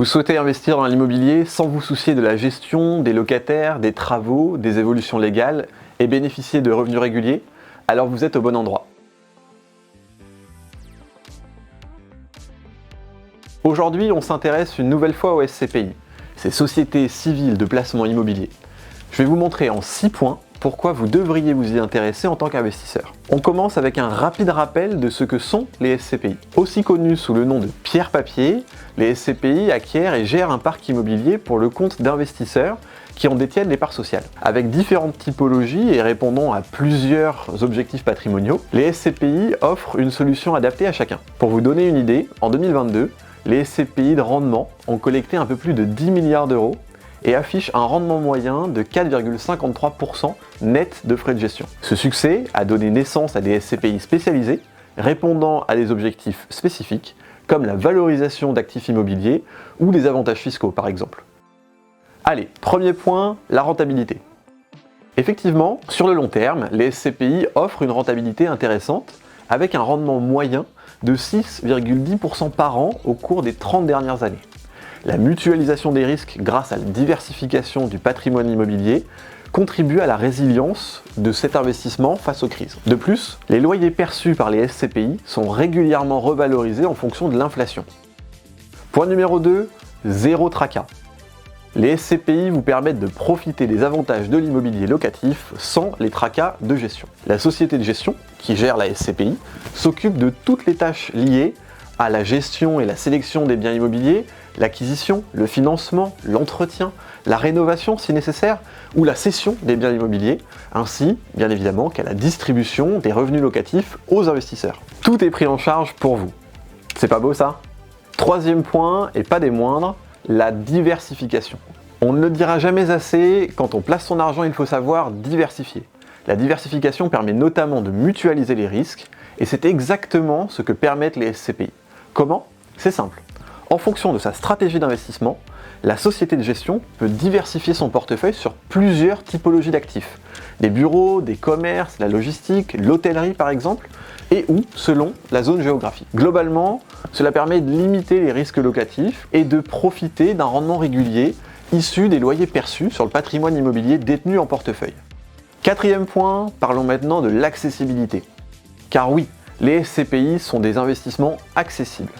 Vous souhaitez investir dans l'immobilier sans vous soucier de la gestion, des locataires, des travaux, des évolutions légales et bénéficier de revenus réguliers? Alors vous êtes au bon endroit. Aujourd'hui, on s'intéresse une nouvelle fois aux SCPI, ces sociétés civiles de placement immobilier. Je vais vous montrer en 6 points pourquoi vous devriez vous y intéresser en tant qu'investisseur. On commence avec un rapide rappel de ce que sont les SCPI. Aussi connus sous le nom de pierre-papier, les SCPI acquièrent et gèrent un parc immobilier pour le compte d'investisseurs qui en détiennent les parts sociales. Avec différentes typologies et répondant à plusieurs objectifs patrimoniaux, les SCPI offrent une solution adaptée à chacun. Pour vous donner une idée, en 2022, les SCPI de rendement ont collecté un peu plus de 10 milliards d'euros et affichent un rendement moyen de 4,53% net de frais de gestion. Ce succès a donné naissance à des SCPI spécialisés, répondant à des objectifs spécifiques, comme la valorisation d'actifs immobiliers ou des avantages fiscaux par exemple. Allez, premier point, la rentabilité. Effectivement, sur le long terme, les SCPI offrent une rentabilité intéressante, avec un rendement moyen de 6,10% par an au cours des 30 dernières années. La mutualisation des risques grâce à la diversification du patrimoine immobilier contribue à la résilience de cet investissement face aux crises. De plus, les loyers perçus par les SCPI sont régulièrement revalorisés en fonction de l'inflation. Point numéro 2, zéro tracas. Les SCPI vous permettent de profiter des avantages de l'immobilier locatif sans les tracas de gestion. La société de gestion, qui gère la SCPI, s'occupe de toutes les tâches liées à la gestion et la sélection des biens immobiliers, l'acquisition, le financement, l'entretien, la rénovation si nécessaire, ou la cession des biens immobiliers, ainsi, bien évidemment, qu'à la distribution des revenus locatifs aux investisseurs. Tout est pris en charge pour vous. C'est pas beau ça? Troisième point, et pas des moindres, la diversification. On ne le dira jamais assez, quand on place son argent, il faut savoir diversifier. La diversification permet notamment de mutualiser les risques, et c'est exactement ce que permettent les SCPI. Comment? C'est simple. En fonction de sa stratégie d'investissement, la société de gestion peut diversifier son portefeuille sur plusieurs typologies d'actifs. Des bureaux, des commerces, la logistique, l'hôtellerie par exemple, et ou selon la zone géographique. Globalement, cela permet de limiter les risques locatifs et de profiter d'un rendement régulier issu des loyers perçus sur le patrimoine immobilier détenu en portefeuille. Quatrième point, parlons maintenant de l'accessibilité. Car oui, les SCPI sont des investissements accessibles.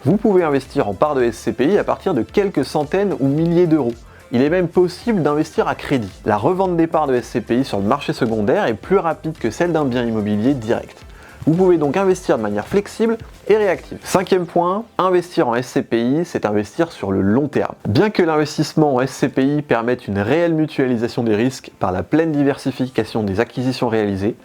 Vous pouvez investir en parts de SCPI à partir de quelques centaines ou milliers d'euros. Il est même possible d'investir à crédit. La revente des parts de SCPI sur le marché secondaire est plus rapide que celle d'un bien immobilier direct. Vous pouvez donc investir de manière flexible et réactive. Cinquième point, investir en SCPI, c'est investir sur le long terme. Bien que l'investissement en SCPI permette une réelle mutualisation des risques par la pleine diversification des acquisitions réalisées,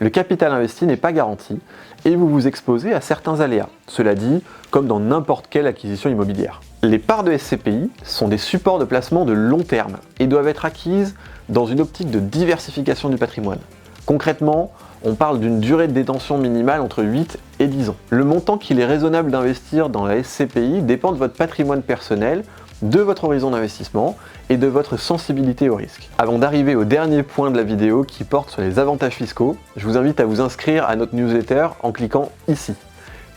le capital investi n'est pas garanti et vous vous exposez à certains aléas. Cela dit, comme dans n'importe quelle acquisition immobilière. Les parts de SCPI sont des supports de placement de long terme et doivent être acquises dans une optique de diversification du patrimoine. Concrètement, on parle d'une durée de détention minimale entre 8 et 10 ans. Le montant qu'il est raisonnable d'investir dans la SCPI dépend de votre patrimoine personnel, de votre horizon d'investissement et de votre sensibilité au risque. Avant d'arriver au dernier point de la vidéo qui porte sur les avantages fiscaux, je vous invite à vous inscrire à notre newsletter en cliquant ici.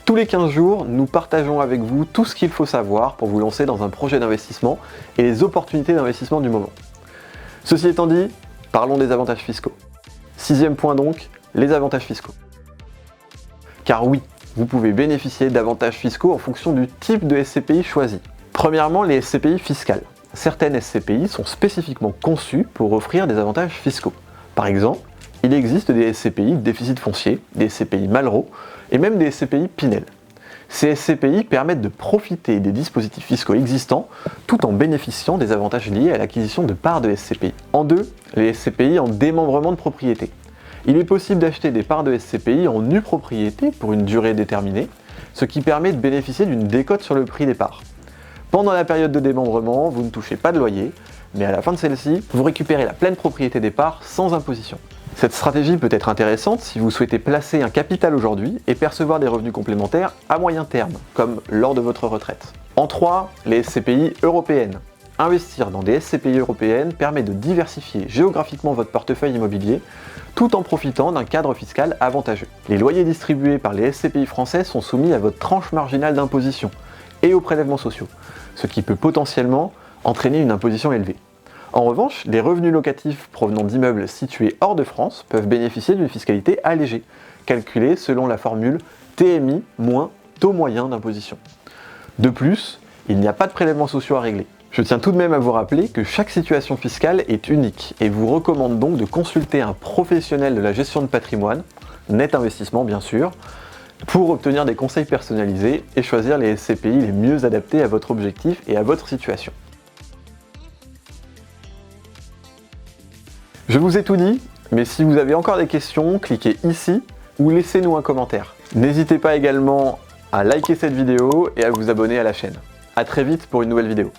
Tous les 15 jours, nous partageons avec vous tout ce qu'il faut savoir pour vous lancer dans un projet d'investissement et les opportunités d'investissement du moment. Ceci étant dit, parlons des avantages fiscaux. Sixième point donc, les avantages fiscaux. Car oui, vous pouvez bénéficier d'avantages fiscaux en fonction du type de SCPI choisi. Premièrement, les SCPI fiscales. Certaines SCPI sont spécifiquement conçues pour offrir des avantages fiscaux. Par exemple, il existe des SCPI déficit foncier, des SCPI Malraux et même des SCPI Pinel. Ces SCPI permettent de profiter des dispositifs fiscaux existants tout en bénéficiant des avantages liés à l'acquisition de parts de SCPI. En deux, les SCPI en démembrement de propriété. Il est possible d'acheter des parts de SCPI en nue propriété pour une durée déterminée, ce qui permet de bénéficier d'une décote sur le prix des parts. Pendant la période de démembrement, vous ne touchez pas de loyer, mais à la fin de celle-ci, vous récupérez la pleine propriété des parts sans imposition. Cette stratégie peut être intéressante si vous souhaitez placer un capital aujourd'hui et percevoir des revenus complémentaires à moyen terme, comme lors de votre retraite. En 3, les SCPI européennes. Investir dans des SCPI européennes permet de diversifier géographiquement votre portefeuille immobilier tout en profitant d'un cadre fiscal avantageux. Les loyers distribués par les SCPI français sont soumis à votre tranche marginale d'imposition, et aux prélèvements sociaux, ce qui peut potentiellement entraîner une imposition élevée. En revanche, les revenus locatifs provenant d'immeubles situés hors de France peuvent bénéficier d'une fiscalité allégée, calculée selon la formule TMI moins taux moyen d'imposition. De plus, il n'y a pas de prélèvements sociaux à régler. Je tiens tout de même à vous rappeler que chaque situation fiscale est unique et vous recommande donc de consulter un professionnel de la gestion de patrimoine, Net Investissement bien sûr, pour obtenir des conseils personnalisés et choisir les SCPI les mieux adaptés à votre objectif et à votre situation. Je vous ai tout dit, mais si vous avez encore des questions, cliquez ici ou laissez-nous un commentaire. N'hésitez pas également à liker cette vidéo et à vous abonner à la chaîne. A très vite pour une nouvelle vidéo.